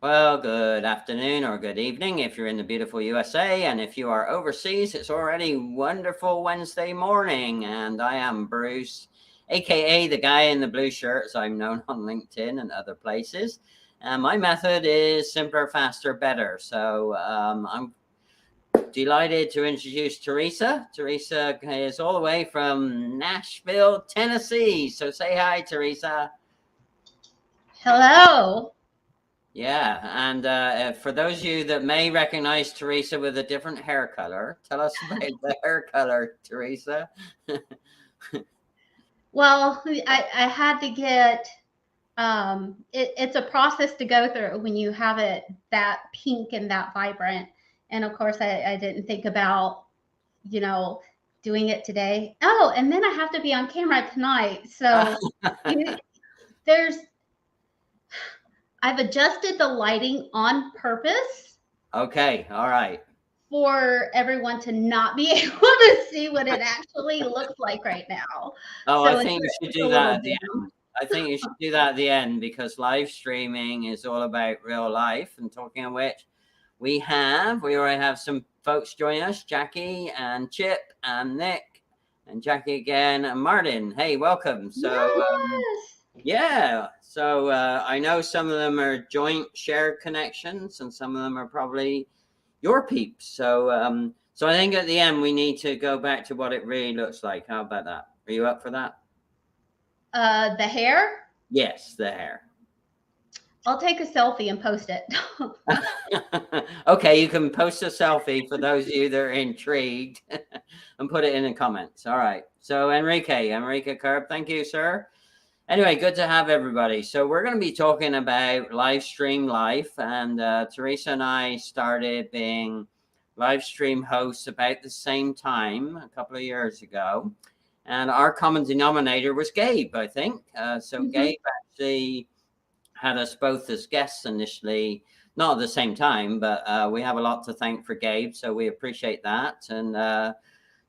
Well, good afternoon or good evening if you're in the beautiful USA, and if you are overseas, it's already wonderful Wednesday morning. And I am Bruce, aka the guy in the blue shirt, as I'm known on LinkedIn and other places. And my method is simpler, faster, better. So I'm delighted to introduce Theresa. Theresa is all the way from Nashville, Tennessee. So say hi, Theresa. Hello. Yeah, and for those of you that may recognize Theresa with a different hair color, tell us about the hair color, Theresa. Well, I had to get, it's a process to go through when you have it that pink and that vibrant. And of course, I didn't think about, doing it today. Oh, and then I have to be on camera tonight. So there's, I've adjusted the lighting on purpose. Okay, all right. For everyone to not be able to see what it actually looks like right now. Oh, So I think you should do that at the end. I think you should do that at the end because live streaming is all about real life. And talking of which, we already have some folks join us, Jackie and Chip and Nick and Jackie again and Martin. Hey, welcome. So yeah, so I know some of them are joint shared connections and some of them are probably your peeps. So so I think at the end we need to go back to what it really looks like. How about that? Are you up for that? The hair? Yes, the hair. I'll take a selfie and post it. Okay, you can post a selfie for those of you that are intrigued and put it in the comments. All right. So Enrique Curb, thank you, sir. Anyway, good to have everybody. So we're going to be talking about live stream life, and Theresa and I started being live stream hosts about the same time a couple of years ago, and our common denominator was Gabe, I think. So Gabe actually had us both as guests initially, not at the same time, but we have a lot to thank for Gabe, so we appreciate that. And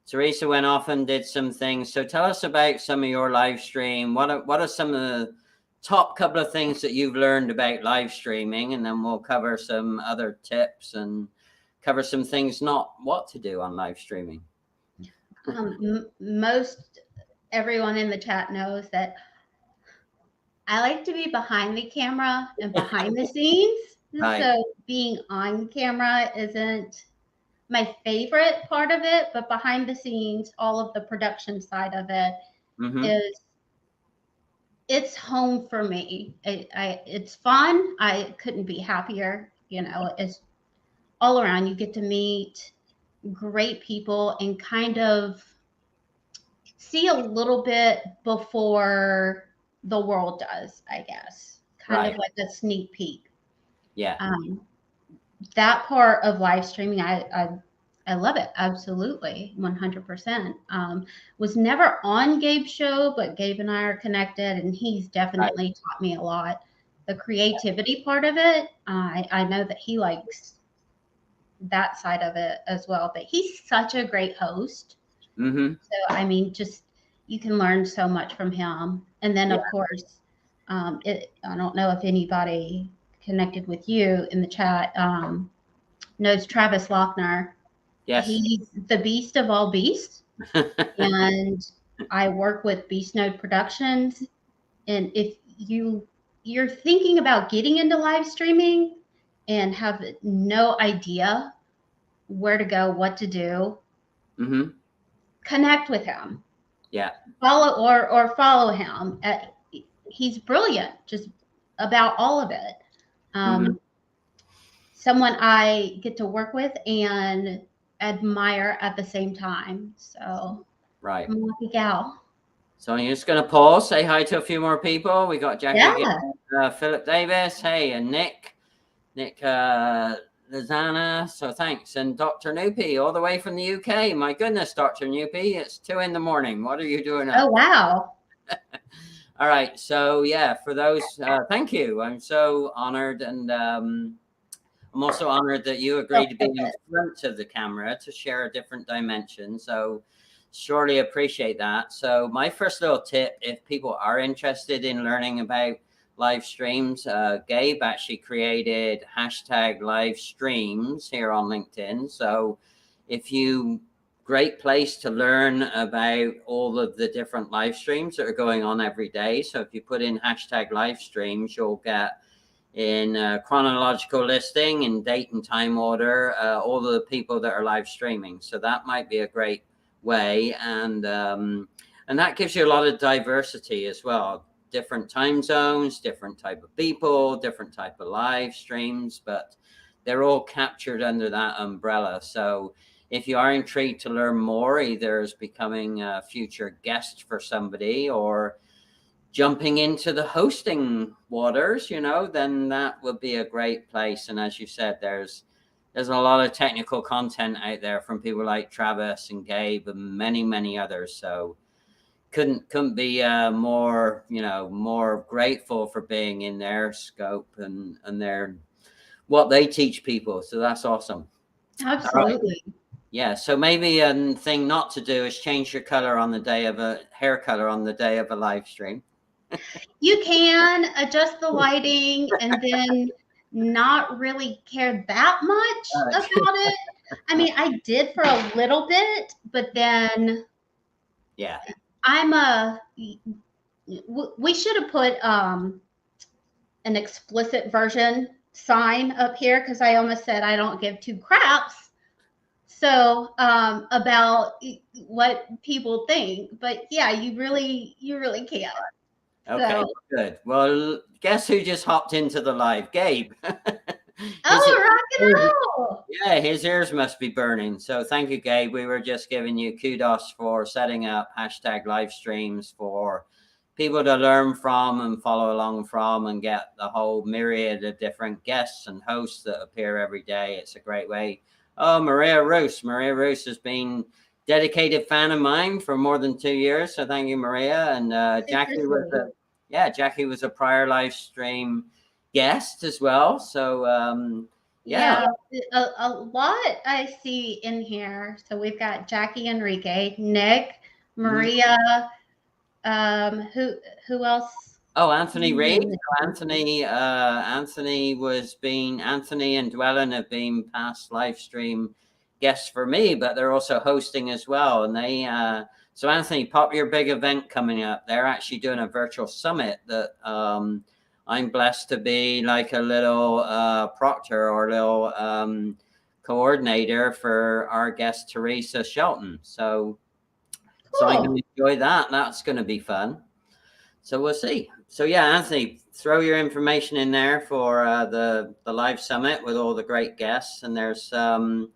Theresa went off and did some things. So tell us about some of your live stream. What are some of the top couple of things that you've learned about live streaming? And then we'll cover some other tips and cover some things not what to do on live streaming. Most everyone in the chat knows that I like to be behind the camera and behind the scenes. Right. So being on camera isn't my favorite part of it, but behind the scenes, all of the production side of it it's home for me. It's fun. I couldn't be happier. It's all around. You get to meet great people and kind of see a little bit before the world does, I guess. Kind of like a sneak peek. Yeah. That part of live streaming, I love it. Absolutely. 100%. Was never on Gabe's show, but Gabe and I are connected and he's definitely taught me a lot. The creativity part of it, I know that he likes that side of it as well, but he's such a great host. So, I mean, just, you can learn so much from him. And then of course, I don't know if anybody connected with you in the chat, knows Travis Lochner. Yes. He's the beast of all beasts. And I work with Beast Node Productions. And if you're thinking about getting into live streaming and have no idea where to go, what to do, connect with him. Yeah. Follow him. He's brilliant just about all of it. Someone I get to work with and admire at the same time. So I'm a lucky gal. So I'm just going to pause, say hi to a few more people. We got Jackie again, Philip Davis, hey, and Nick Lizana. So thanks. And Dr. Noopy all the way from the UK. My goodness, Dr. Noopy, it's 2 a.m. What are you doing up? Oh, wow. All right. So yeah, for those, thank you. I'm so honored. And I'm also honored that you agreed to be in front of the camera to share a different dimension. So surely appreciate that. So my first little tip, if people are interested in learning about live streams. Gabe actually created hashtag live streams here on LinkedIn. So if you, great place to learn about all of the different live streams that are going on every day. So if you put in hashtag live streams, you'll get in chronological listing, in date and time order, all the people that are live streaming. So that might be a great way. And that gives you a lot of diversity as well. Different time zones, different type of people, different type of live streams, but they're all captured under that umbrella. So if you are intrigued to learn more, either as becoming a future guest for somebody or jumping into the hosting waters, you know, then that would be a great place. And as you said, there's a lot of technical content out there from people like Travis and Gabe and many, many others. So couldn't be more, you know, more grateful for being in their scope and their what they teach people. So that's awesome. Absolutely. Yeah, so maybe a thing not to do is change your color on the day of a hair color on the day of a live stream. You can adjust the lighting and then not really care that much about it. I mean, I did for a little bit, but then yeah, we should have put an explicit version sign up here because I almost said I don't give two craps. So about what people think, but yeah, you really can't. okay, So. good. Well, guess who just hopped into the live? Gabe. Rock and roll. Yeah, his ears must be burning. So thank you, Gabe. We were just giving you kudos for setting up hashtag live streams for people to learn from and follow along from and get the whole myriad of different guests and hosts that appear every day. It's a great way. Oh, Maria Roos. Maria Roos has been dedicated fan of mine for more than 2 years. So thank you, Maria. And Jackie was a prior live stream guest as well. So yeah, a lot I see in here. So we've got Jackie, Enrique, Nick, Maria. Who else? Oh, Anthony Reed. Anthony and Dwellen have been past live stream guests for me, but they're also hosting as well. And they so Anthony, pop your big event coming up. They're actually doing a virtual summit that I'm blessed to be like a little proctor or a little coordinator for our guest Theresa Shelton. So I'm going to enjoy that. That's going to be fun. So we'll see. So yeah, Anthony, throw your information in there for the live summit with all the great guests. And there's some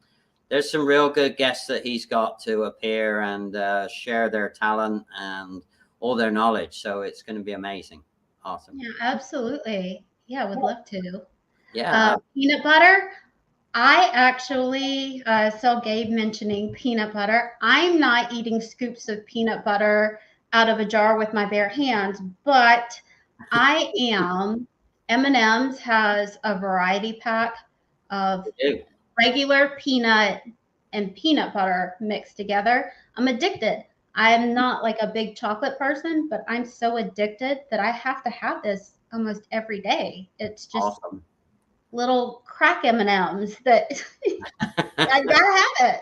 real good guests that he's got to appear and share their talent and all their knowledge. So it's going to be amazing. Awesome. Yeah, absolutely. Yeah, I would love to. Yeah. Peanut butter. I actually saw Gabe mentioning peanut butter. I'm not eating scoops of peanut butter out of a jar with my bare hands, but I am. M&M's has a variety pack of regular peanut and peanut butter mixed together. I'm addicted. I'm not like a big chocolate person, but I'm so addicted that I have to have this almost every day. It's just awesome. Little crack M&Ms that I gotta have it.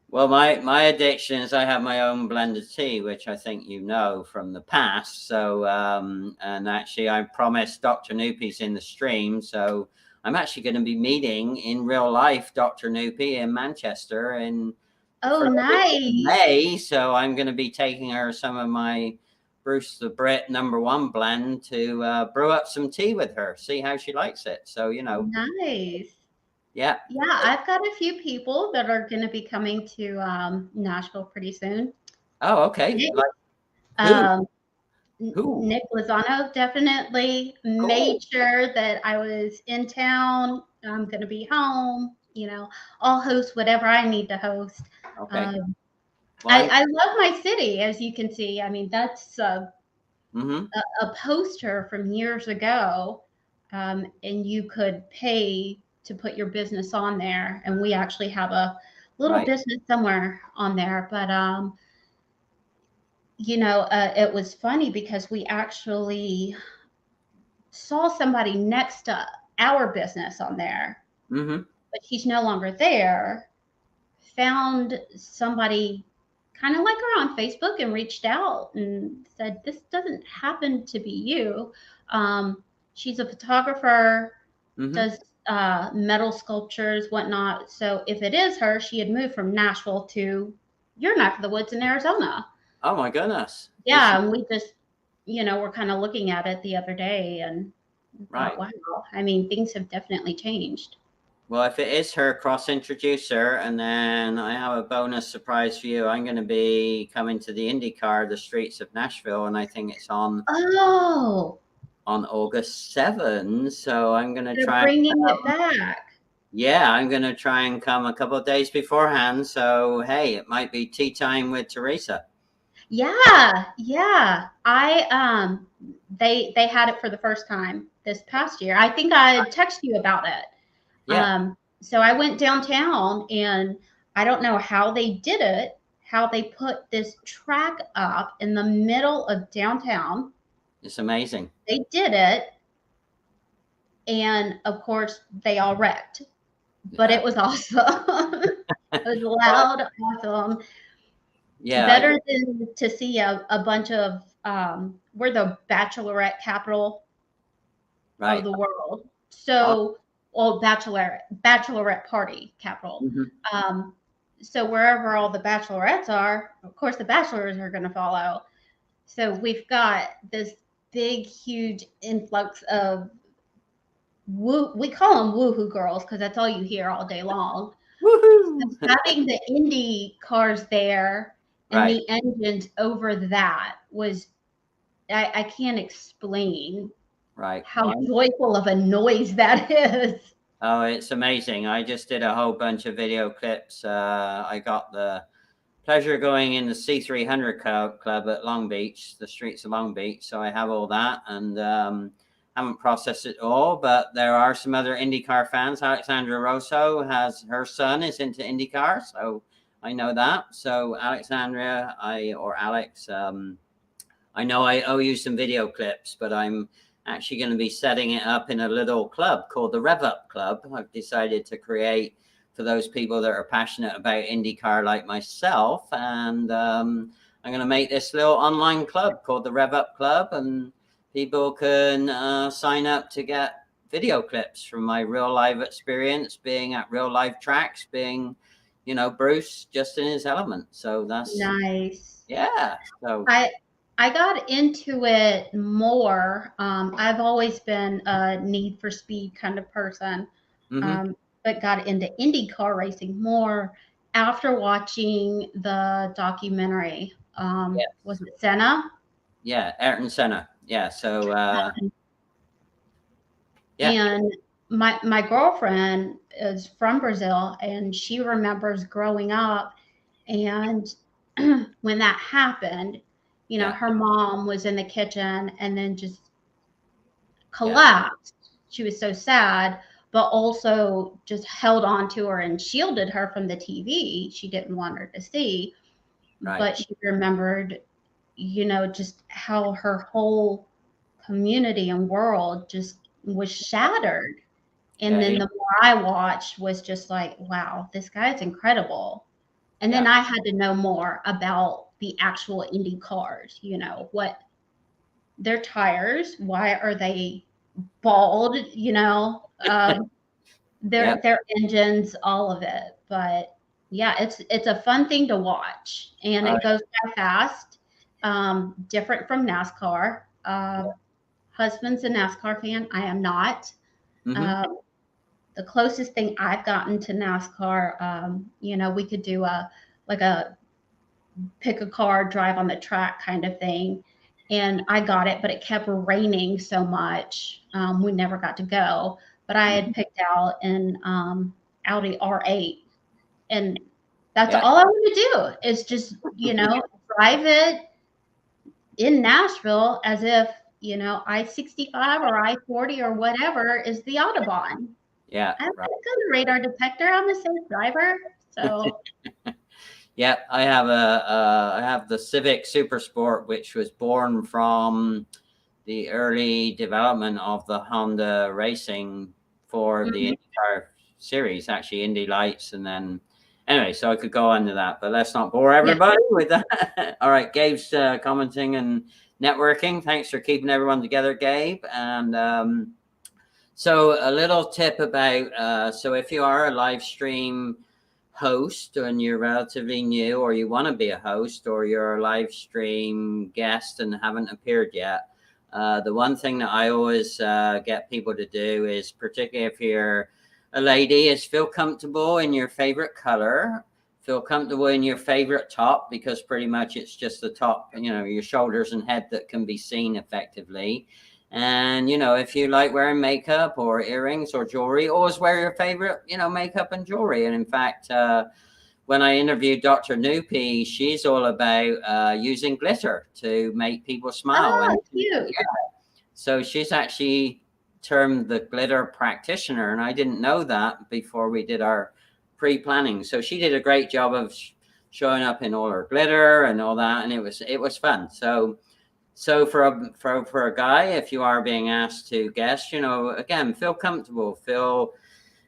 Well, my addiction is I have my own blended tea, which I think you know from the past. So, and actually I promised Dr. Noopy's in the stream. So I'm actually going to be meeting in real life Dr. Noopy in Manchester in May. So I'm going to be taking her some of my Bruce the Brit #1 blend to brew up some tea with her, see how she likes it. So, you know. Nice. Yeah. Yeah, I've got a few people that are going to be coming to Nashville pretty soon. Oh, okay. Nick, who? Nick Lozano definitely made sure that I was in town. I'm going to be home. You know, I'll host whatever I need to host. Okay. I love my city, as you can see. I mean, that's a poster from years ago, and you could pay to put your business on there. And we actually have a little business somewhere on there. But, you know, it was funny because we actually saw somebody next to our business on there, Mm-hmm. but she's no longer there. Found somebody kind of like her on Facebook and reached out and said, "This doesn't happen to be you." She's a photographer, Mm-hmm. does metal sculptures, whatnot. So if it is her, she had moved from Nashville to your neck of the woods in Arizona. Oh my goodness. Yeah, and we just, we're kind of looking at it the other day and thought, Right. wow, I mean, things have definitely changed. Well, if it is her, cross-introduce her, and then I have a bonus surprise for you. I'm going to be coming to the IndyCar, the streets of Nashville, and I think it's on Oh, August 7th. So I'm going to they're try. bringing it back. Yeah, I'm going to try and come a couple of days beforehand. So hey, it might be tea time with Theresa. Yeah, yeah. They had it for the first time this past year. I think I texted you about it. Yeah, So I went downtown and I don't know how they did it, how they put this track up in the middle of downtown. it's amazing. They did it. And of course, they all wrecked, but Yeah. it was awesome. It was loud, awesome. Yeah, Better than to see a bunch of, we're the bachelorette capital right. of the world. So, well, bachelorette party capital. Mm-hmm. So wherever all the bachelorettes are, of course, the bachelors are going to follow. So we've got this big, huge influx of we call them woohoo girls because that's all you hear all day long. Woohoo! Having the Indy cars there and Right, the engines over that was, I can't explain right. how joyful of a noise that is. Oh, it's amazing. I just did a whole bunch of video clips. I got the pleasure of going in the C300 club at Long Beach, the streets of Long Beach. So I have all that and haven't processed it all, but there are some other IndyCar fans. Alexandra Rosso her son is into IndyCar, so I know that. So Alexandria, Alex, I know I owe you some video clips, but I'm actually going to be setting it up in a little club called the 𝒍𝒊𝒗𝒆 Club. I've decided to create for those people that are passionate about IndyCar like myself. And I'm going to make this little online club called the 𝒍𝒊𝒗𝒆 Club. And people can sign up to get video clips from my real life experience, being at real life tracks, being, Bruce just in his element. So that's Nice. yeah. So I got into it more. I've always been a Need for Speed kind of person, mm-hmm. but got into IndyCar racing more after watching the documentary. Yeah. Was it Senna? Yeah, Ayrton Senna. Yeah. So yeah. And my girlfriend is from Brazil, and she remembers growing up, and when that happened, Yeah. her mom was in the kitchen and then just Yeah. collapsed. She was so sad, but also just held on to her and shielded her from the TV. She didn't want her to see, Right. but she remembered, just how her whole community and world just was shattered. And then the more I watched was just like, wow, this guy's incredible. And then I had to know more about the actual Indy cars, what their tires, why are they bald, their engines, all of it. But yeah, it's a fun thing to watch, and it goes by fast. Different from NASCAR. Husband's a NASCAR fan. I am not. Mm-hmm. The closest thing I've gotten to NASCAR, we could do a pick a car, drive on the track kind of thing. And I got it, but it kept raining so much. We never got to go. But I had picked out an Audi R8. And that's all I want to do is just, drive it in Nashville as if, I-65 or I-40 or whatever is the Autobahn. Yeah. I'm going to go to radar detector. I'm a safe driver. So yeah, I have the Civic Super Sport, which was born from the early development of the Honda racing for the IndyCar series, actually Indy Lights, and then anyway, so I could go on to that, but let's not bore everybody with that. All right, Gabe's commenting and networking. Thanks for keeping everyone together, Gabe. And so a little tip about, so if you are a live stream host and you're relatively new, or you want to be a host, or you're a live stream guest and haven't appeared yet, the one thing that I always get people to do is, particularly if you're a lady, is feel comfortable in your favorite color, feel comfortable in your favorite top, because pretty much it's just the top, you know, your shoulders and head that can be seen effectively. And, you know, if you like wearing makeup or earrings or jewelry, always wear your favorite, you know, makeup and jewelry. And in fact, when I interviewed Dr. 𝐂𝐂, she's all about using glitter to make people smile. Oh, and cute. yeah, so she's actually termed the glitter practitioner, and I didn't know that before we did our pre-planning. So she did a great job of showing up in all her glitter and all that, and it was fun. So for a guy, if you are being asked to guest, you know, again, feel comfortable, feel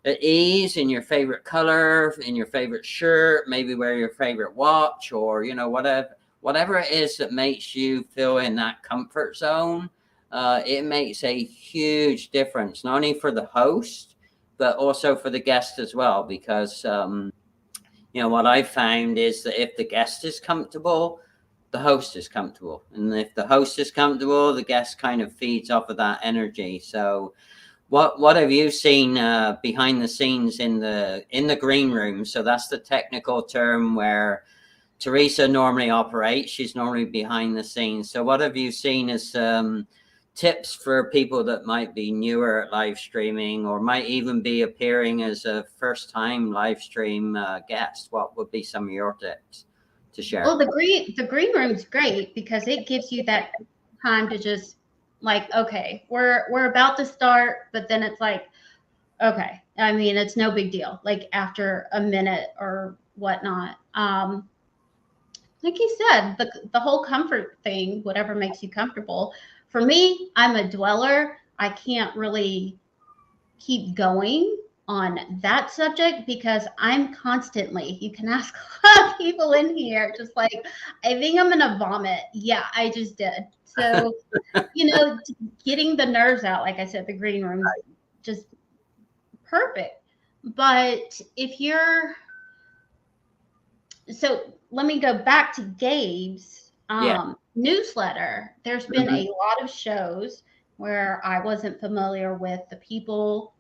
at ease in your favorite color, in your favorite shirt, maybe wear your favorite watch, or, you know, whatever it is that makes you feel in that comfort zone. It makes a huge difference, not only for the host, but also for the guest as well, because, you know, what I've found is that if the guest is comfortable, the host is comfortable. And if the host is comfortable, the guest kind of feeds off of that energy. So what have you seen behind the scenes in the green room? So that's the technical term where Theresa normally operates. She's normally behind the scenes. So what have you seen as tips for people that might be newer at live streaming, or might even be appearing as a first-time live stream guest? What would be some of your tips to share? Well, the green room's great because it gives you that time to just like, okay, we're about to start, but then it's like, okay, I mean, it's no big deal. Like after a minute or whatnot. Like you said, the whole comfort thing, whatever makes you comfortable. For me, I'm a dweller. I can't really keep going on that subject because I'm constantly, you can ask a lot of people in here, just like, I think I'm gonna vomit. Yeah, I just did. So, you know, getting the nerves out, like I said, the green room is just perfect. But if you're, so let me go back to Gabe's newsletter. There's been a lot of shows where I wasn't familiar with the people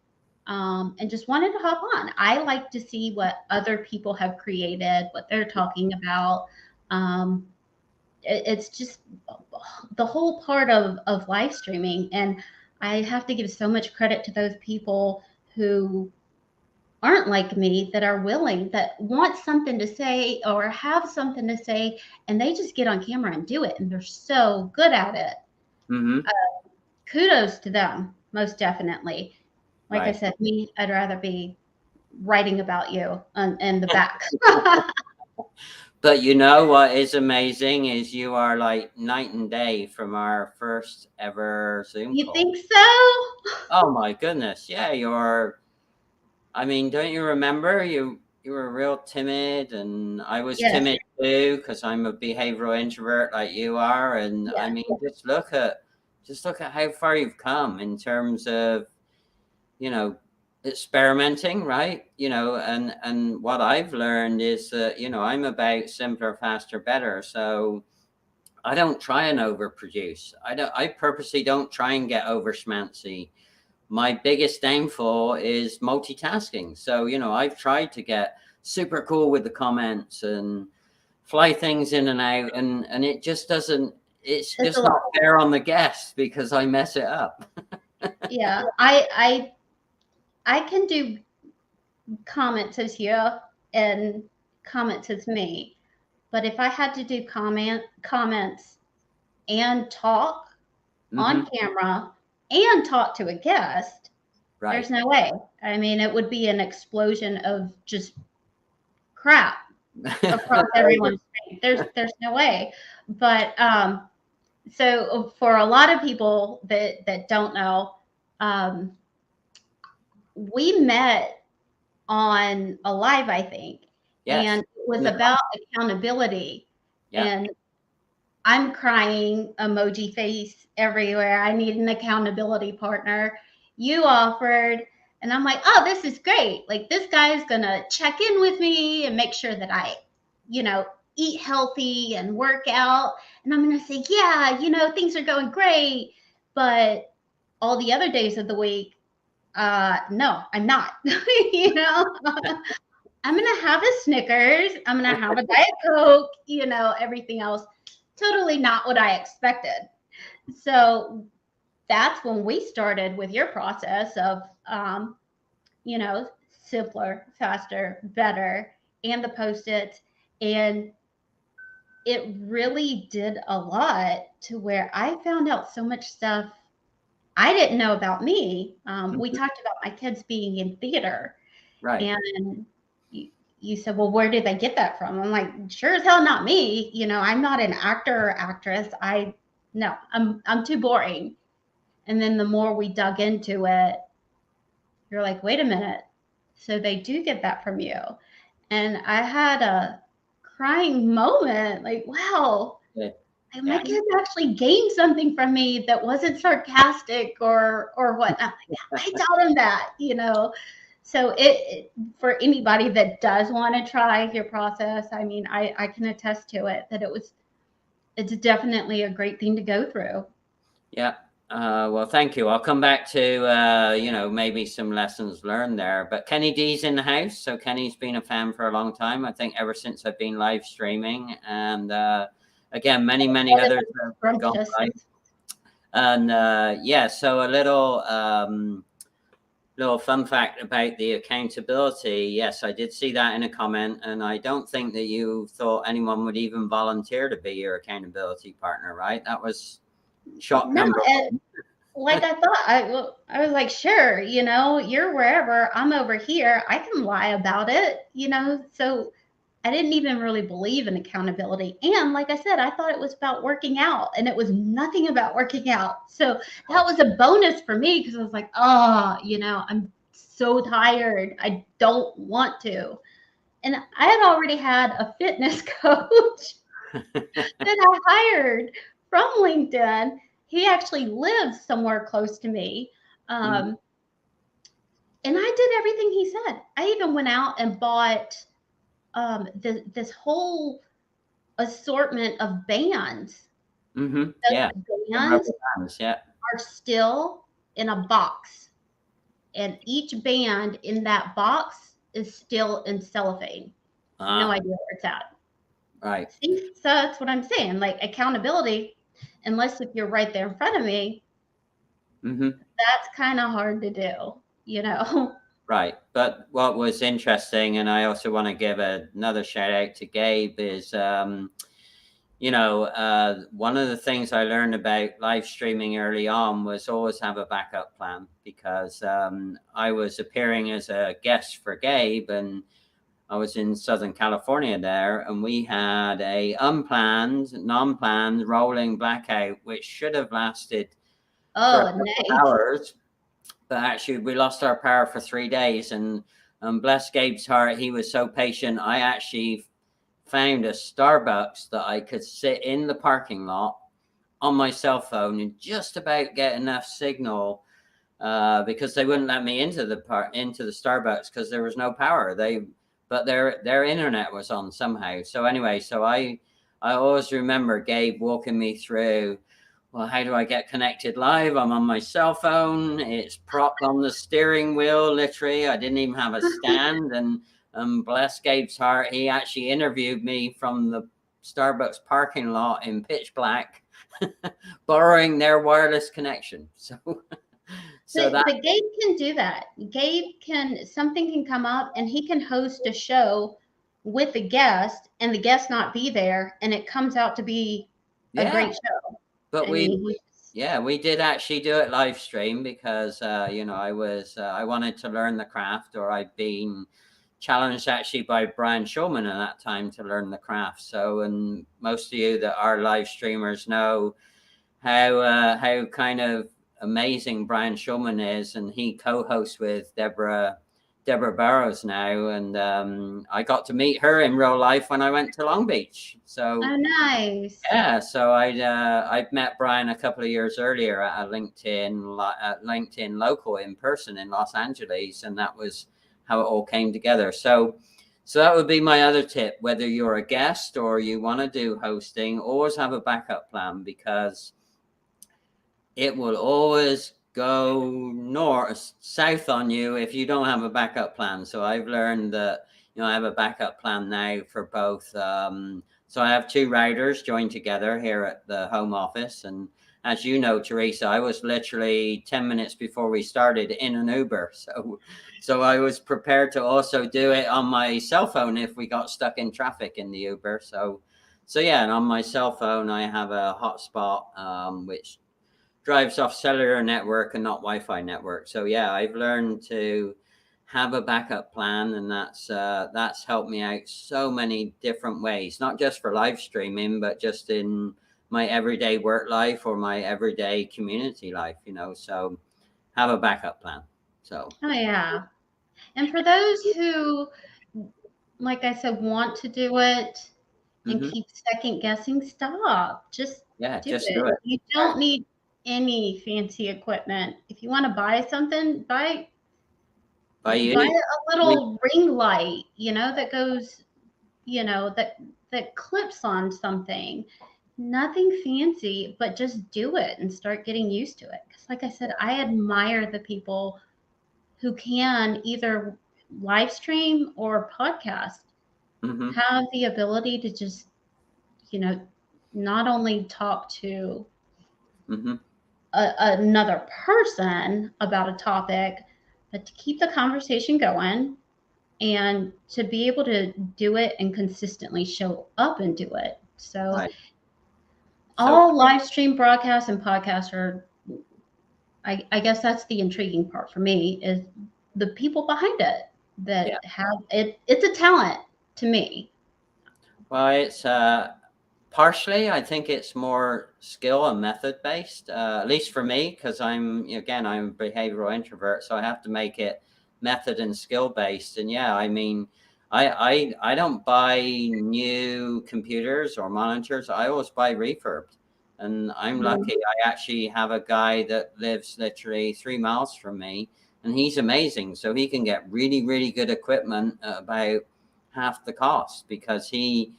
and just wanted to hop on. I like to see what other people have created, what they're talking about. It's just the whole part of live streaming. And I have to give so much credit to those people who aren't like me, that are willing, that want something to say or have something to say, and they just get on camera and do it. And they're so good at it. Kudos to them, most definitely. Like I said, me, I'd rather be writing about you in the back. But you know what is amazing is you are like night and day from our first ever Zoom You call. think so? Oh my goodness. Yeah, you're, I mean, don't you remember you were real timid, and I was timid too, because I'm a behavioral introvert like you are. And I mean, just look at how far you've come in terms of, you know, experimenting, right? You know, and what I've learned is that, you know, I'm about simpler, faster, better. So I don't try and overproduce. I purposely don't try and get over schmancy. My biggest downfall is multitasking. So, you know, I've tried to get super cool with the comments and fly things in and out, and it just doesn't, it's just not fair on the guests because I mess it up. Yeah, I can do comments as you and comments as me, but if I had to do comments and talk on camera and talk to a guest, there's no way. I mean, it would be an explosion of just crap across everyone's face. There's no way. But So for a lot of people that don't know, um, we met on a live, I think, Yes. and it was about accountability. Yeah. And I'm crying, emoji face everywhere. I need an accountability partner. You offered, and I'm like, oh, this is great. Like, this guy's gonna check in with me and make sure that I, you know, eat healthy and work out. And I'm gonna say, yeah, things are going great. But all the other days of the week, no, I'm not. I'm gonna have a Snickers. I'm gonna have a Diet Coke. Everything else. Totally not what I expected. So that's when we started with your process of, simpler, faster, better, and the Post-its. And it really did a lot to where I found out so much stuff I didn't know about me. We talked about my kids being in theater. Right. And you said, well, where did they get that from? I'm like, sure as hell not me. I'm not an actor or actress. No, I'm too boring. And then the more we dug into it, you're like, wait a minute. So they do get that from you. And I had a crying moment, like, wow, my kids actually gained something from me that wasn't sarcastic or what. I'm like, I tell them that, So it for anybody that does want to try your process, I mean, I can attest to it that it's definitely a great thing to go through. Yeah. Well, thank you. I'll come back to, maybe some lessons learned there. But Kenny D's in the house. So Kenny's been a fan for a long time. I think ever since I've been live streaming. And again, many others have gone live. And so a little fun fact about the accountability. Yes, I did see that in a comment. And I don't think that you thought anyone would even volunteer to be your accountability partner, right? That was shock number one. Like I thought, I was like, sure, you're wherever, I'm over here. I can lie about it, So I didn't even really believe in accountability. And like I said, I thought it was about working out, and it was nothing about working out. So that was a bonus for me because I was like, oh, I'm so tired. I don't want to. And I had already had a fitness coach that I hired from LinkedIn. He actually lives somewhere close to me. And I did everything he said. I even went out and bought this whole assortment of bands. Those bands are still in a box. And each band in that box is still in cellophane. No idea where it's at. Right. See? So that's what I'm saying. Like accountability, unless if you're right there in front of me, that's kind of hard to do, Right. But what was interesting, and I also want to give another shout out to Gabe, is, one of the things I learned about live streaming early on was always have a backup plan, because I was appearing as a guest for Gabe, and I was in Southern California there, and we had a unplanned, non-planned rolling blackout, which should have lasted for a couple of hours. But actually, we lost our power for 3 days, and bless Gabe's heart, he was so patient. I actually found a Starbucks that I could sit in the parking lot on my cell phone and just about get enough signal, because they wouldn't let me into the Starbucks because there was no power. But their internet was on somehow. So anyway, I always remember Gabe walking me through, well, how do I get connected live? I'm on my cell phone. It's propped on the steering wheel, literally. I didn't even have a stand. And bless Gabe's heart, he actually interviewed me from the Starbucks parking lot in pitch black, borrowing their wireless connection. But Gabe can do that. Something can come up and he can host a show with a guest and the guest not be there, and it comes out to be a great show. But we did actually do it live stream because, I wanted to learn the craft, or I'd been challenged actually by Brian Shulman at that time to learn the craft. So, and most of you that are live streamers know, how kind of amazing Brian Shulman is, and he co-hosts with Deborah Barrows now, and I got to meet her in real life when I went to Long Beach. So Oh, nice. yeah, so I'd met Brian a couple of years earlier at a LinkedIn local in person in Los Angeles, and that was how it all came together. So that would be my other tip. Whether you're a guest or you want to do hosting, always have a backup plan, because it will always go south on you if you don't have a backup plan. So I've learned that, I have a backup plan now for both. So I have two routers joined together here at the home office. And as you know, Theresa, I was literally 10 minutes before we started in an Uber. So I was prepared to also do it on my cell phone if we got stuck in traffic in the Uber. So yeah, and on my cell phone, I have a hotspot, which drives off cellular network and not Wi-Fi network. So yeah, I've learned to have a backup plan, and that's helped me out so many different ways, not just for live streaming, but just in my everyday work life or my everyday community life, so have a backup plan. So Oh, yeah. And for those who, like I said, want to do it and keep second guessing, stop. Just do do it. You don't need any fancy equipment. If you want to buy something, buy a little ring light, that goes, that clips on something. Nothing fancy, but just do it and start getting used to it. Because like I said, I admire the people who can either live stream or podcast, have the ability to just, not only talk to another person about a topic, but to keep the conversation going and to be able to do it and consistently show up and do it. So all live stream broadcasts and podcasts are, I guess that's the intriguing part for me, is the people behind it that have it. It's a talent to me. Well, it's partially, I think it's more skill and method based, at least for me, because I'm a behavioral introvert, so I have to make it method and skill based. And yeah, I mean, I don't buy new computers or monitors. I always buy refurbed, and I'm lucky. I actually have a guy that lives literally 3 miles from me, and he's amazing. So he can get really, really good equipment at about half the cost, because he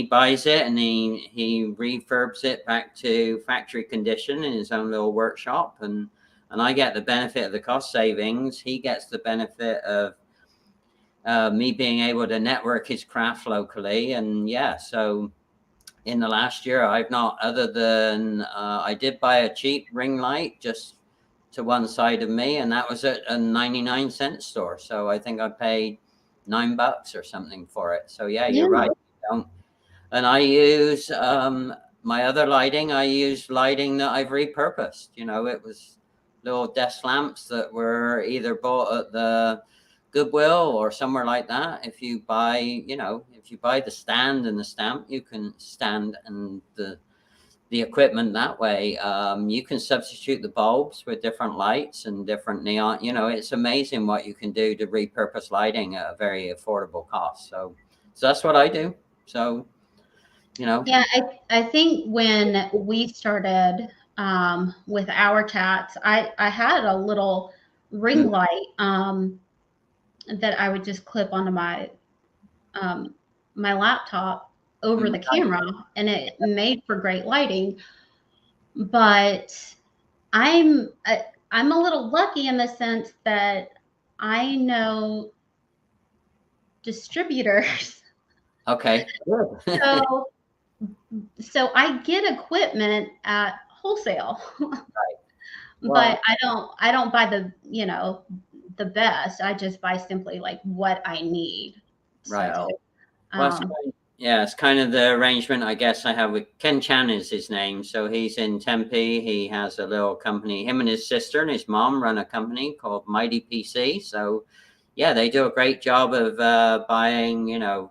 buys it and he refurbs it back to factory condition in his own little workshop, and I get the benefit of the cost savings. He gets the benefit of me being able to network his craft locally. And yeah, so in the last year, I've not, other than I did buy a cheap ring light just to one side of me, and that was at a 99-cent store. So I think I paid $9 or something for it. So yeah, you're right. And I use my other lighting. I use lighting that I've repurposed. It was little desk lamps that were either bought at the Goodwill or somewhere like that. If you buy, the stand and the stamp, you can stand and the equipment that way. You can substitute the bulbs with different lights and different neon. It's amazing what you can do to repurpose lighting at a very affordable cost. So that's what I do. So, Yeah, I think when we started with our chats, I had a little ring light that I would just clip onto my my laptop over the camera, and it made for great lighting. But I'm a little lucky in the sense that I know distributors. Okay. So I get equipment at wholesale. But I don't buy the best. I just buy simply like what I need. Right. So, it's kind of the arrangement I guess I have with Ken Chan is his name. So he's in Tempe. He has a little company. Him and his sister and his mom run a company called Mighty PC. So yeah, they do a great job of buying,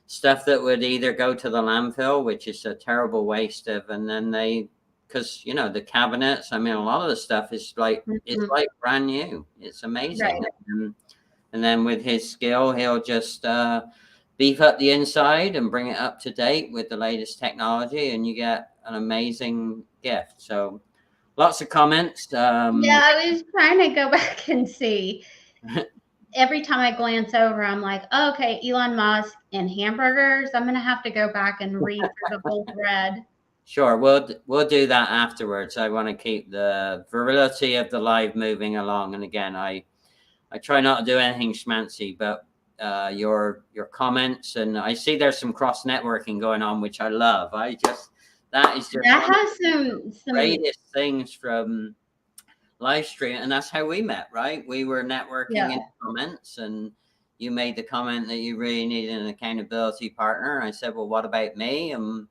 stuff that would either go to the landfill, which is a terrible waste of, and then they because the cabinets. I mean, a lot of the stuff is like it's like brand new. It's amazing. Right. And then with his skill, he'll just beef up the inside and bring it up to date with the latest technology, and you get an amazing gift. So lots of comments. Yeah, I was trying to go back and see. Every time I glance over, I'm like, oh, okay, Elon Musk and hamburgers. I'm gonna have to go back and read through the whole thread. Sure, we'll do that afterwards. I want to keep the virility of the live moving along. And again, I try not to do anything schmancy, but your comments, and I see there's some cross networking going on, which I love. That is just that has some greatest things from live stream, and that's how we met, right? We were networking in comments, and you made the comment that you really needed an accountability partner. I said, well, what about me? And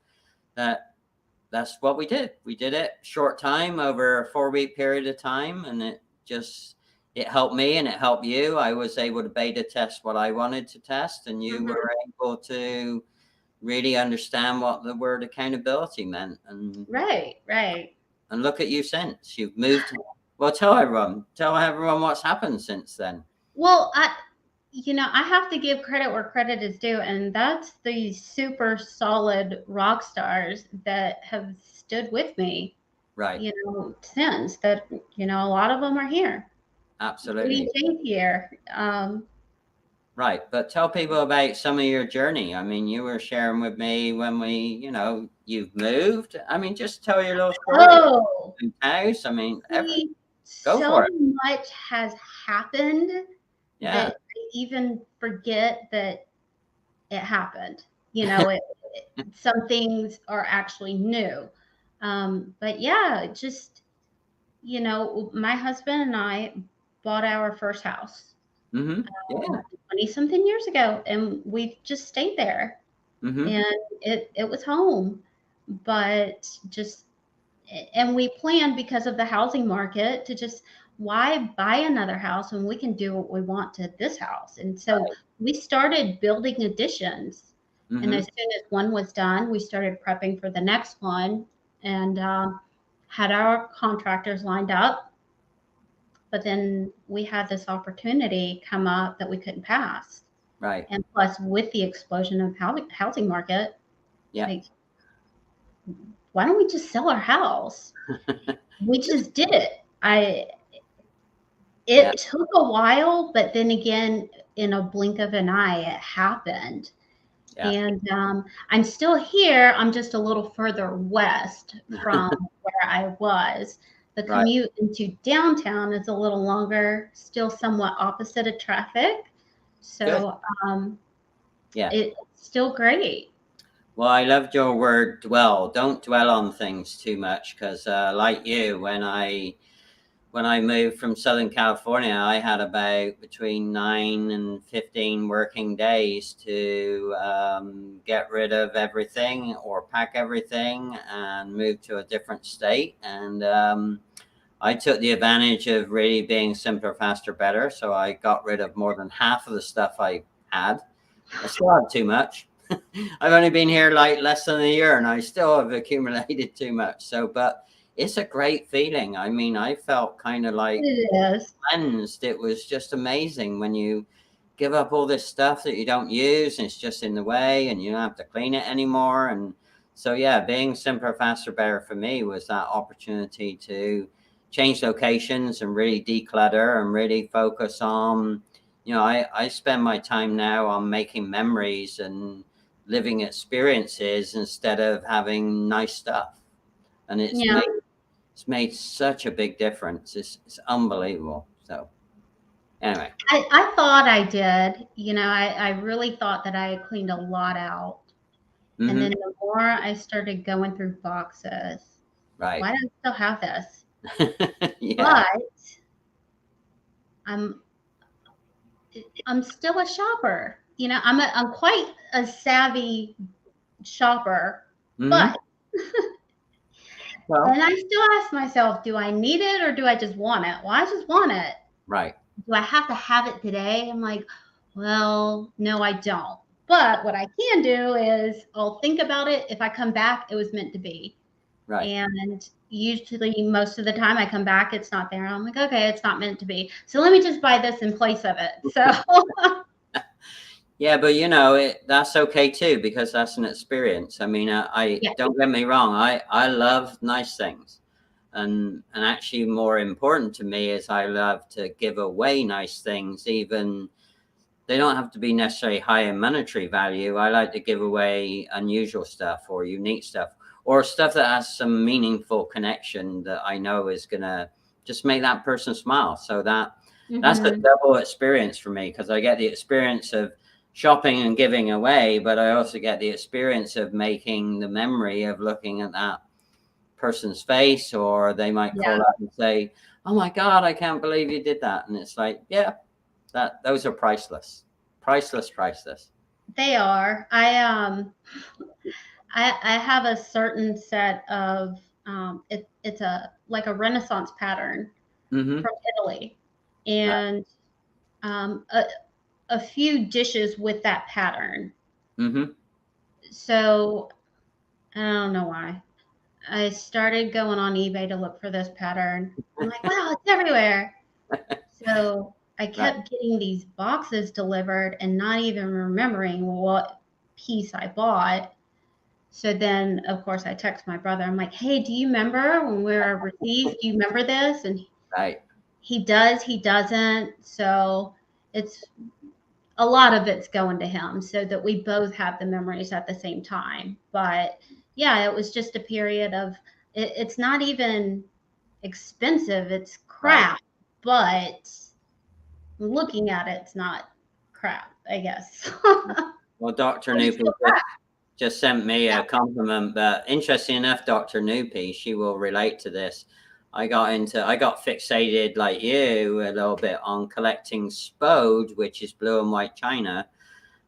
that's what we did. We did it short time, over a 4-week period of time, and it helped me and it helped you. I was able to beta test what I wanted to test, and you were able to really understand what the word accountability meant. And right. And look at you since. You've moved. Well, tell everyone what's happened since then. Well, I have to give credit where credit is due, and that's the super solid rock stars that have stood with me. Right. Since that, a lot of them are here. Absolutely. Here. Right. But tell people about some of your journey. I mean, you were sharing with me when you've moved. I mean, just tell your little story. Oh, house. I mean, so much has happened that I even forget that it happened. Some things are actually new. But yeah, just, my husband and I bought our first house 20-something years ago, and we've just stayed there. And it was home. But and we planned, because of the housing market, to just, why buy another house when we can do what we want to this house? And so we started building additions. And as soon as one was done, we started prepping for the next one, and had our contractors lined up. But then we had this opportunity come up that we couldn't pass. Right. And plus, with the explosion of housing market, why don't we just sell our house? We just did it. It took a while, but then again, in a blink of an eye, it happened. And I'm still here. I'm just a little further west from where I was. The commute into downtown is a little longer, still somewhat opposite of traffic. So it's still great. Well, I loved your word dwell. Don't dwell on things too much, because like you, when I moved from Southern California, I had about between 9 and 15 working days to get rid of everything or pack everything and move to a different state. And I took the advantage of really being simpler, faster, better. So I got rid of more than half of the stuff I had. I still have too much. I've only been here like less than a year, and I still have accumulated too much. So, but it's a great feeling. I mean, I felt kind of like cleansed. It was just amazing when you give up all this stuff that you don't use, and it's just in the way, and you don't have to clean it anymore. And so, being simpler, faster, better for me was that opportunity to change locations and really declutter and really focus on, I spend my time now on making memories and living experiences instead of having nice stuff. And it's made such a big difference. It's unbelievable. So anyway, I thought I did. I really thought that I had cleaned a lot out. And then the more I started going through boxes, why do I still have this? But I'm still a shopper. I'm quite a savvy shopper, but and I still ask myself, do I need it or do I just want it? Well, I just want it. Right. Do I have to have it today? I'm like, well, no, I don't. But what I can do is I'll think about it. If I come back, it was meant to be. Right. And, usually most of the time I come back, it's not there. I'm like, okay, it's not meant to be. So let me just buy this in place of it. So yeah, but you know, that's okay too, because that's an experience. I mean, I yeah. don't get me wrong. I love nice things, and actually more important to me is I love to give away nice things. Even they don't have to be necessarily high in monetary value. I like to give away unusual stuff or unique stuff, or stuff that has some meaningful connection that I know is gonna just make that person smile. So that's a double experience for me, because I get the experience of shopping and giving away, but I also get the experience of making the memory of looking at that person's face, or they might call up and say, "Oh my God, I can't believe you did that." And it's like, yeah, those are priceless. They are. I have a certain set of it's like a Renaissance pattern from Italy, and a few dishes with that pattern. So I don't know why. I started going on eBay to look for this pattern. I'm like, wow, it's everywhere. So I kept getting these boxes delivered and not even remembering what piece I bought. So then, of course, I text my brother. I'm like, hey, do you remember when we were overseas? Do you remember this? And he does, he doesn't. So it's a lot of it's going to him so that we both have the memories at the same time. But yeah, it was just a period of it's not even expensive, it's crap, but looking at it, it's not crap, I guess. Well, Dr. �NewP just sent me a compliment, but interesting enough, Dr. �NewP, she will relate to this. I got fixated like you a little bit on collecting spode, which is blue and white china.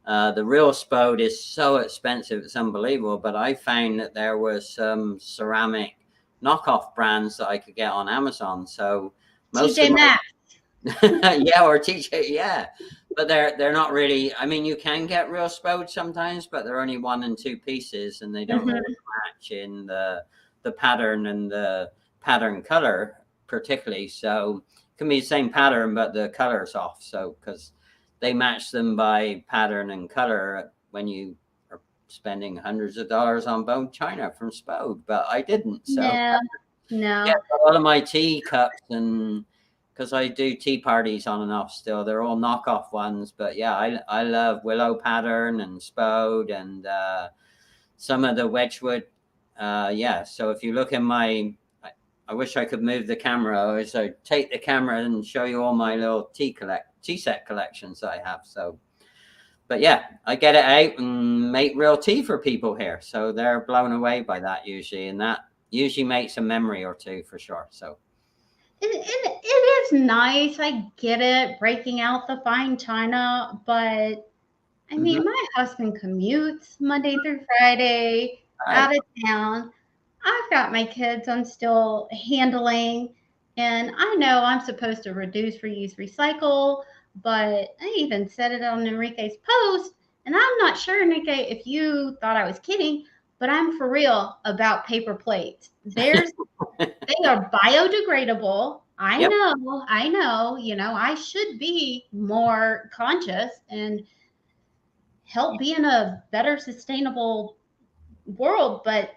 The real spode is so expensive, it's unbelievable. But I found that there was some ceramic knockoff brands that I could get on Amazon. So most TJ Maxx. Yeah, or TJ, yeah. But they're not really. I mean, you can get real spode sometimes, but they're only 1 and 2 pieces, and they don't always match in the pattern and the pattern color particularly. So it can be the same pattern, but the color's off. So because they match them by pattern and color when you are spending hundreds of dollars on bone china from spode, but I didn't. So no. Yeah, a lot of my tea cups, and because I do tea parties on and off still, they're all knockoff ones. But yeah, I love willow pattern and spode and some of the Wedgwood. Yeah, so if you look in I wish I could move the camera, so take the camera and show you all my little tea set collections that I have. So, but yeah, I get it out and make real tea for people here, so they're blown away by that usually, and that usually makes a memory or two for sure. So it is nice. I get it, breaking out the fine china, but I mean, my husband commutes Monday through Friday out of town. I've got my kids I'm still handling, and I know I'm supposed to reduce, reuse, recycle, but I even said it on Enrique's post, and I'm not sure, Enrique, if you thought I was kidding, but I'm for real about paper plates. They are biodegradable. I know, I should be more conscious and help be in a better sustainable world, but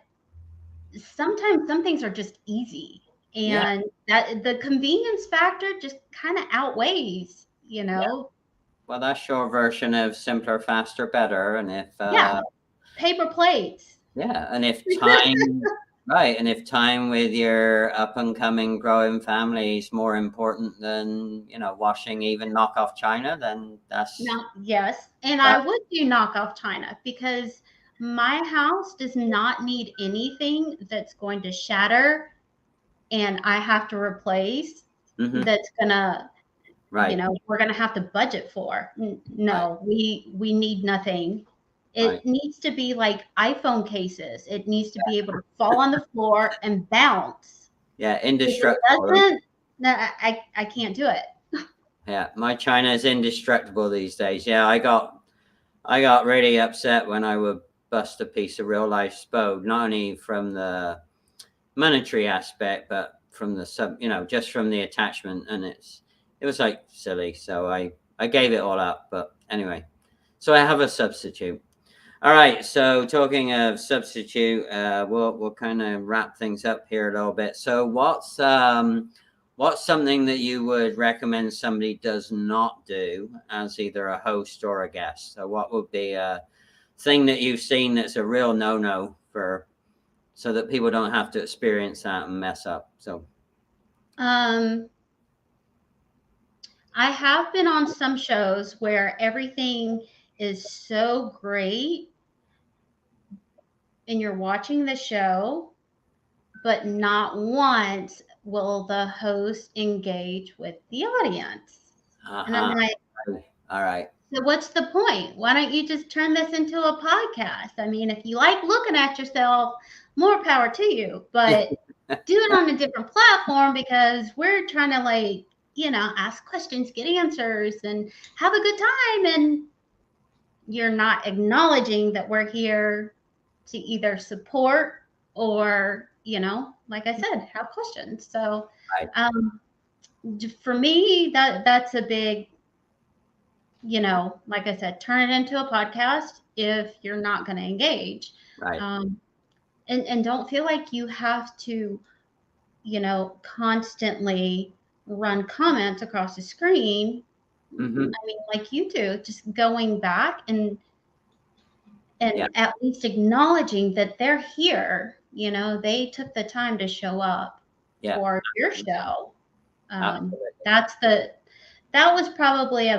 sometimes some things are just easy, and that the convenience factor just kind of outweighs. Well, that's your version of simpler, faster, better. And if paper plates, and if time and if time with your up and coming growing family is more important than washing even knockoff china, then that's and I would do knockoff china, because my house does not need anything that's going to shatter and I have to replace, that's gonna we're gonna have to budget for. No, we need nothing. It needs to be like iPhone cases. It needs to be able to fall on the floor and bounce. Yeah, indestructible. If it doesn't, no, I can't do it. Yeah, my china is indestructible these days. Yeah, I got really upset when I would bust a piece of real life spode, not only from monetary aspect, but from the just from the attachment, and it was like silly. So I gave it all up. But anyway, so I have a substitute. All right. So talking of substitute, we'll kind of wrap things up here a little bit. So what's something that you would recommend somebody does not do as either a host or a guest? So what would be a thing that you've seen that's a real no-no so that people don't have to experience that and mess up? So I have been on some shows where everything is so great and you're watching the show, but not once will the host engage with the audience. And I'm like, all right. So what's the point? Why don't you just turn this into a podcast? I mean, if you like looking at yourself, more power to you, but do it on a different platform, because we're trying to ask questions, get answers, and have a good time. And you're not acknowledging that we're here to either support or, like I said, have questions. So for me, that's a big, like I said, turn it into a podcast if you're not going to engage. Right. And don't feel like you have to, constantly run comments across the screen. Mm-hmm. I mean, like you do, just going back and at least acknowledging that they're here. They took the time to show up for your show. That was probably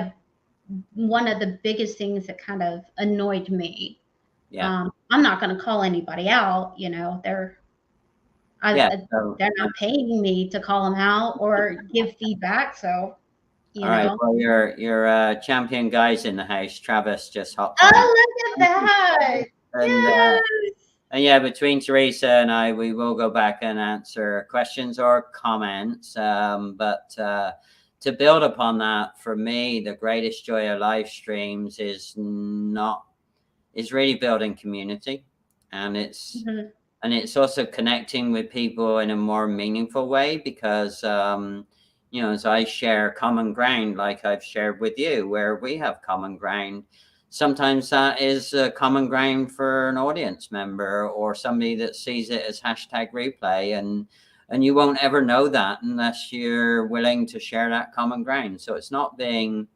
one of the biggest things that kind of annoyed me. I'm not going to call anybody out. They're not paying me to call them out or give feedback. So, all right. Well, your champion guys in the house, Travis, just hopped. Oh, look at that! And yeah, between Theresa and I, we will go back and answer questions or comments. But to build upon that, for me, the greatest joy of live streams is really building community, and it's also connecting with people in a more meaningful way, because as I share common ground, like I've shared with you, where we have common ground, sometimes that is a common ground for an audience member or somebody that sees it as #replay, and you won't ever know that unless you're willing to share that common ground. So it's not being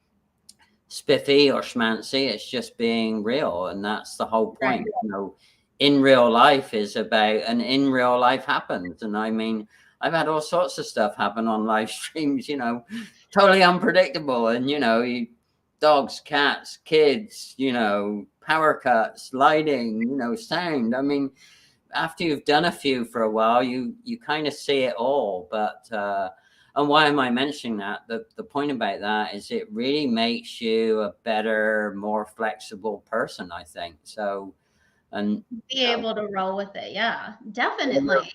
spiffy or schmancy, it's just being real. And that's the whole point. Right. In real life is about, and in real life happens. And I mean, I've had all sorts of stuff happen on live streams, totally unpredictable. And, dogs, cats, kids, power cuts, lighting, sound. I mean, after you've done a few for a while, you kind of see it all. But and why am I mentioning that? The point about that is it really makes you a better, more flexible person, I think. So, and be able to roll with it. Yeah, definitely.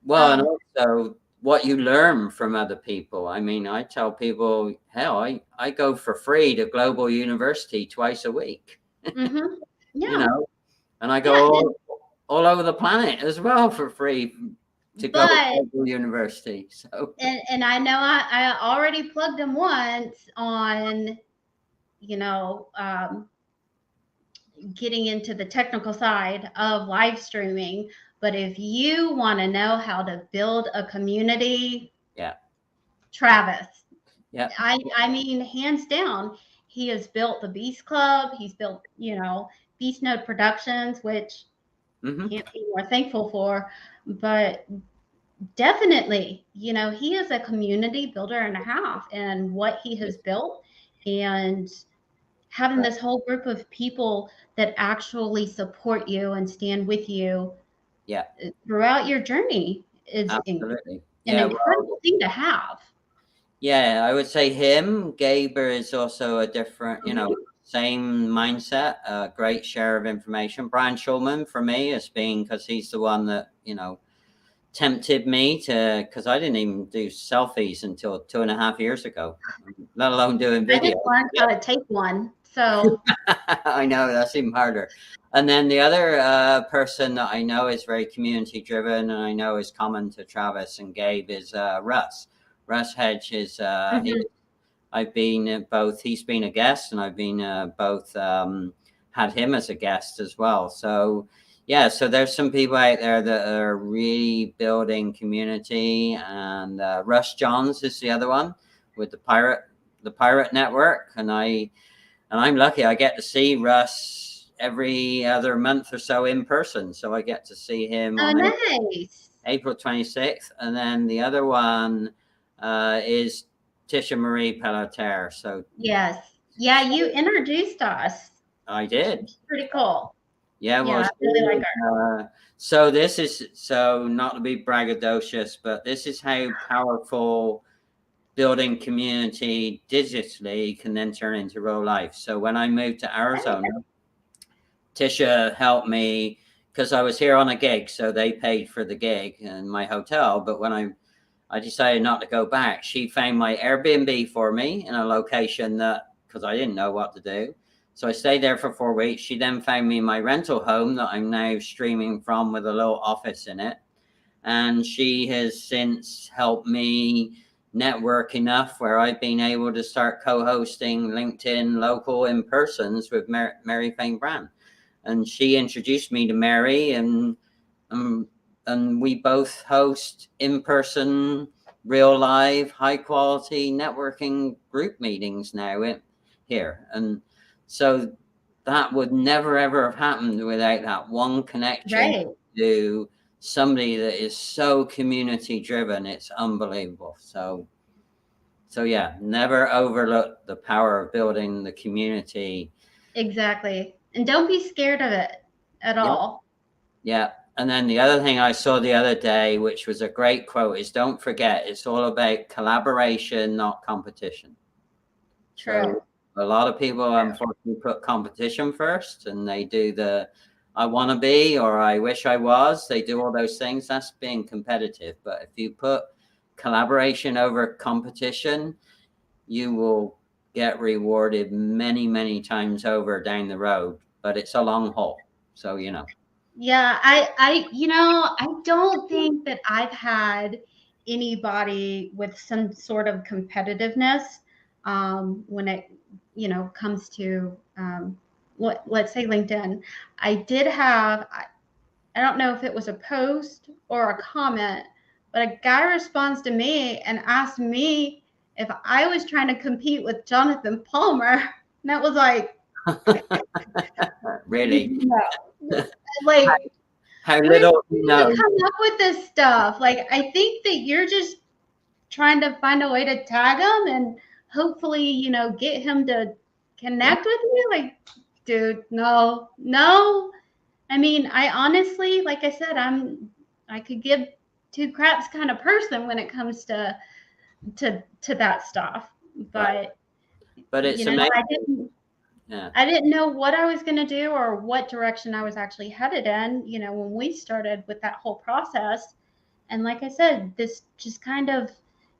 Well, and also what you learn from other people. I mean, I tell people, hell, I go for free to Global University twice a week. Yeah. And I go all over the planet as well for free to go to Global University. So and I know I already plugged them once on, getting into the technical side of live streaming. But if you want to know how to build a community, Travis. I mean, hands down, he has built the Beast Club. He's built, Beast Node Productions, which can't be more thankful for. But definitely, he is a community builder and a half, and what he has built, and having this whole group of people that actually support you and stand with you throughout your journey is an incredible thing to have. Yeah, I would say him. 𝐂𝐲𝒄 is also a different, same mindset, a great share of information. Brian Schulman, for me, has been, because he's the one that, tempted me to, because I didn't even do selfies until 2.5 years ago, let alone doing video. I just learned how to take one. So I know, that's even harder. And then the other person that I know is very community driven, and I know is common to Travis and Gabe, is Russ. Russ Hedge is I've been both. He's been a guest, and I've been both had him as a guest as well. So yeah, so there's some people out there that are really building community, and Russ Johns is the other one with the Pirate Network, and I'm lucky. I get to see Russ every other month or so in person. So I get to see him on nice. April 26th. And then the other one is Tisha Marie Pelletier. So yes. Yeah, you introduced us. I did. Pretty cool. Yeah, well, I really like her. So this is, so not to be braggadocious, but this is how powerful building community digitally can then turn into real life. So when I moved to Arizona, Tisha helped me because I was here on a gig, so they paid for the gig and my hotel. But when I decided not to go back, she found my Airbnb for me in a location that, because I didn't know what to do. So I stayed there for 4 weeks. She then found me my rental home that I'm now streaming from with a little office in it. And she has since helped me network enough where I've been able to start co-hosting LinkedIn local in-persons with Mary Fane Brand. And she introduced me to Mary, and we both host in-person, real live, high quality networking group meetings now here. And so that would never ever have happened without that one connection to somebody that is so community driven. It's unbelievable. So yeah, never overlook the power of building the community. Exactly. And don't be scared of it at all. Yeah. And then the other thing I saw the other day, which was a great quote, is don't forget, it's all about collaboration, not competition. True. So a lot of people unfortunately put competition first, and they do the I want to be, or I wish I was. They do all those things. That's being competitive. But if you put collaboration over competition, you will get rewarded many, many times over down the road. But it's a long haul. So, you know. Yeah, I don't think that I've had anybody with some sort of competitiveness when it, comes to let's say LinkedIn. I did have, I don't know if it was a post or a comment, but a guy responds to me and asked me if I was trying to compete with Jonathan Palmer. And that was like, really? No. Like, how little you know. Come up with this stuff. Like, I think that you're just trying to find a way to tag him and hopefully, get him to connect with you. Like, dude, no. I mean, I honestly, like I said, I could give two craps kind of person when it comes to that stuff. But it's amazing. I didn't know what I was going to do or what direction I was actually headed in, when we started with that whole process. And like I said, this just kind of,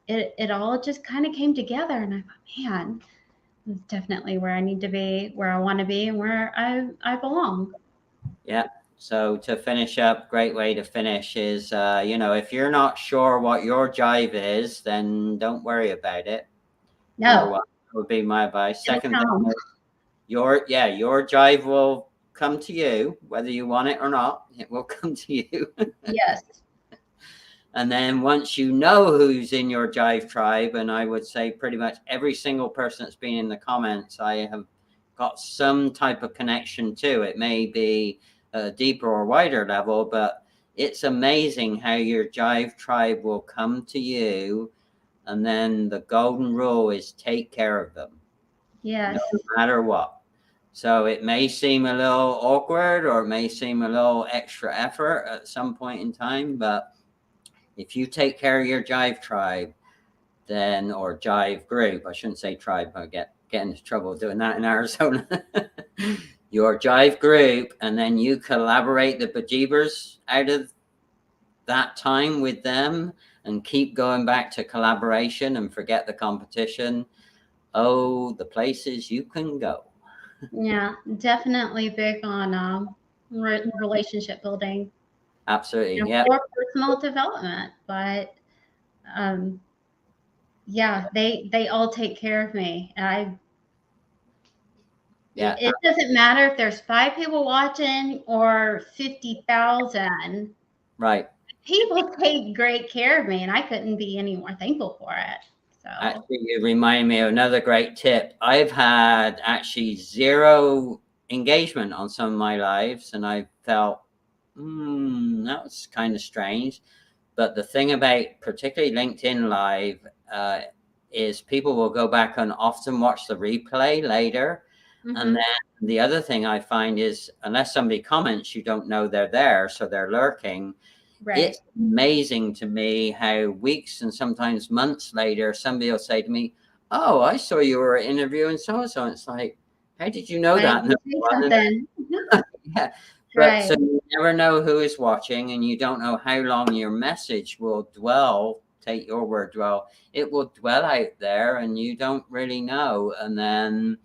it all just kind of came together. And I thought, man, this is definitely where I need to be, where I want to be, and where I belong. Yeah. So to finish up, great way to finish is, if you're not sure what your jive is, then don't worry about it. No. That would be my advice. Second thing is, your jive will come to you, whether you want it or not. It will come to you. Yes. And then once you know who's in your jive tribe, and I would say pretty much every single person that's been in the comments, I have got some type of connection to. It may be a deeper or wider level, but it's amazing how your jive tribe will come to you. And then the golden rule is take care of them. Yes. No matter what. So it may seem a little awkward, or it may seem a little extra effort at some point in time, but if you take care of your jive tribe, then, or jive group, I shouldn't say tribe, I'll get into trouble doing that in Arizona. Your jive group, and then you collaborate the bejeebers out of that time with them and keep going back to collaboration and forget the competition. Oh, the places you can go. Yeah, definitely big on relationship building, Absolutely. you know, Yeah. or personal development. But yeah, they all take care of me. Yeah. It doesn't matter if there's 5 people watching or 50,000. Right. People take great care of me, and I couldn't be any more thankful for it. So Actually, you remind me of another great tip. I've had actually 0 engagement on some of my lives, and I felt, that was kind of strange. But the thing about particularly LinkedIn Live is people will go back and often watch the replay later. And then the other thing I find is unless somebody comments, you don't know they're there, so they're lurking. right. It's amazing to me how weeks and sometimes months later, somebody will say to me, "Oh, I saw you were interviewing so and so." It's like, how did you know Why that? didn't you say something? Yeah. But so Right. you never know who is watching, and you don't know how long your message will dwell. Take your word, dwell. It will dwell out there, and you don't really know. And then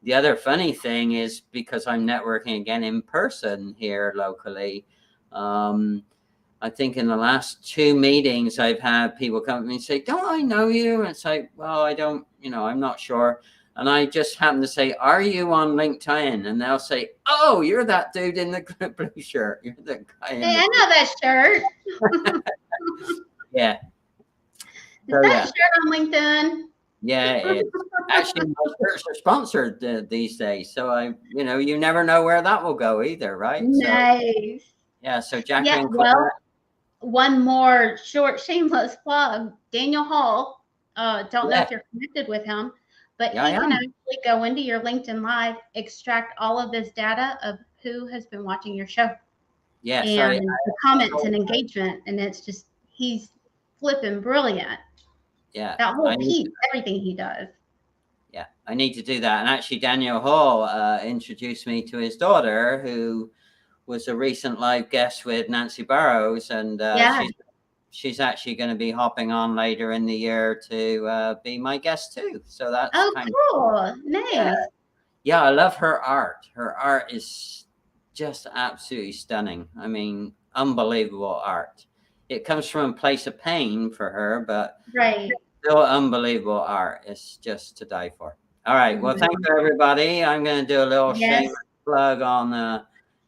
the other funny thing is because I'm networking again in person here locally. I think in the last 2 meetings, I've had people come to me and say, "Don't I know you?" And it's like, well, I don't, I'm not sure. And I just happen to say, "Are you on LinkedIn?" And they'll say, "Oh, you're that dude in the blue shirt. You're the guy in Hey, the I blue." know that shirt. Yeah. Is So that yeah, shirt on LinkedIn? yeah. It's actually my shirts are sponsored these days, so you never know where that will go either, right? So Nice. yeah. So Yeah, Jacqueline Claire, well, one more short shameless plug. Daniel Hall, don't know yeah, if you're connected with him, but yeah, I he can am. actually go into your LinkedIn Live, extract all of this data of who has been watching your show Yes, and the comments and engagement. And it's just, he's flipping brilliant. yeah. That I whole need piece, everything he does. Yeah, I need to do that. And actually, Daniel Hall introduced me to his daughter, who was a recent live guest with Nancy Burrows, and Yeah. she's actually going to be hopping on later in the year to be my guest too. So that's Oh, kind of cool. yeah, Nice. yeah. I love her art. Her art is just absolutely stunning. I mean, unbelievable art. It comes from a place of pain for her, but Right. still unbelievable art. It's just to die for. All right. Well, thank you, everybody. I'm going to do a little Yes. shameless plug on the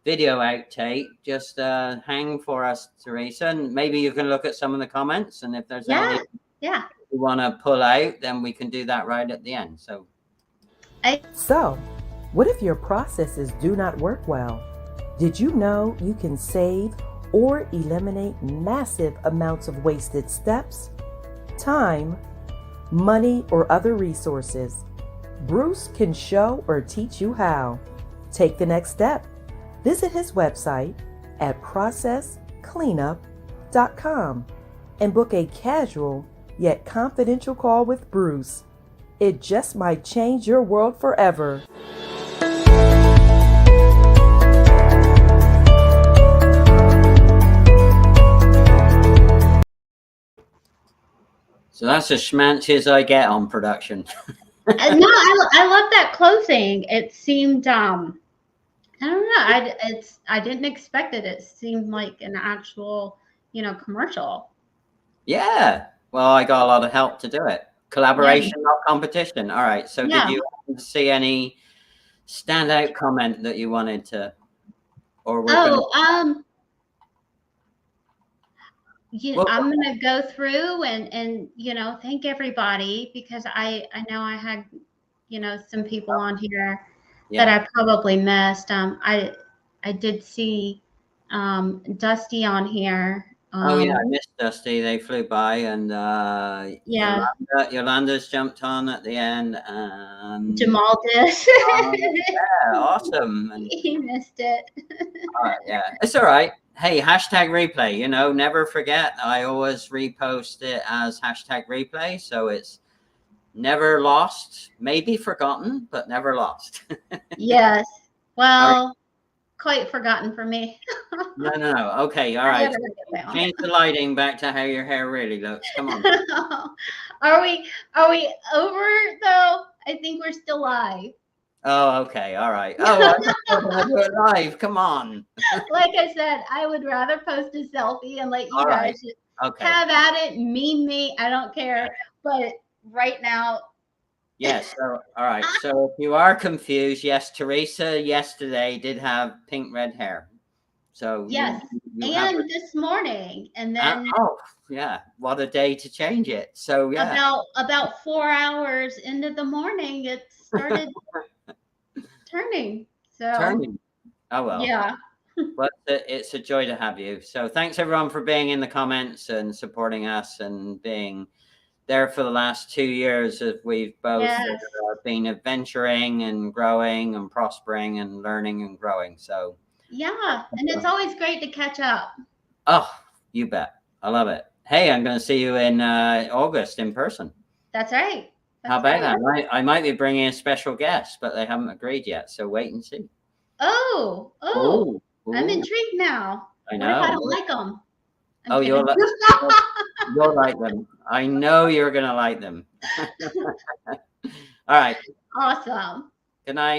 video outtake. Just hang for us, Theresa. And maybe you can look at some of the comments. And if there's Yeah. anything Yeah. you want to pull out, then we can do that right at the end. So, what if your processes do not work well? Did you know you can save or eliminate massive amounts of wasted steps, time, money, or other resources? Bruce can show or teach you how. Take the next step. Visit his website at processcleanup.com and book a casual yet confidential call with Bruce. It just might change your world forever. So that's as schmancy as I get on production. No, I love that closing. It seemed I don't know. I didn't expect it. It seemed like an actual, commercial. Yeah. Well, I got a lot of help to do it. Collaboration, not competition. All right. So did Yeah. you see any standout comment that you wanted to, or we're going to? I'm gonna go through and thank everybody, because I know I had some people on here that I probably missed. I did see Dusty on here. Oh yeah, I missed Dusty. They flew by, and Yeah. Yolanda's jumped on at the end, and Jamal did. yeah, awesome. And, He missed it. yeah, it's all right. Hey, hashtag replay. Never forget. I always repost it as hashtag replay, so it's never lost. Maybe forgotten, but never lost. Yes. Well, quite forgotten for me. No. Okay, all right. Change the lighting back to how your hair really looks. Come on. Are we over though? I think we're still live. Oh, okay. All right. Oh, I just want to do it live. Come on. Like I said, I would rather post a selfie and let you All right. guys Okay. have at it, meme me. I don't care. But right now, Yes. So, all right. So if you are confused, yes, Theresa yesterday did have pink red hair. So yes, you have and this morning, and then oh yeah, what a day to change it. So yeah, about 4 hours into the morning, it started turning. So turning. Oh well. yeah. But it's a joy to have you. So thanks everyone for being in the comments and supporting us and being there for the last 2 years as we've both Yes. been adventuring and growing and prospering and learning and growing. So Yeah, and it's always great to catch up. oh, you bet. I love it. Hey, I'm going to see you in August in person. That's right. How about that? I might be bringing a special guest, but they haven't agreed yet. So wait and see. Oh, Ooh. I'm intrigued now. I know. What if I don't like them? Oh, you'll like them. I know you're going to like them. All right. Awesome. Good night.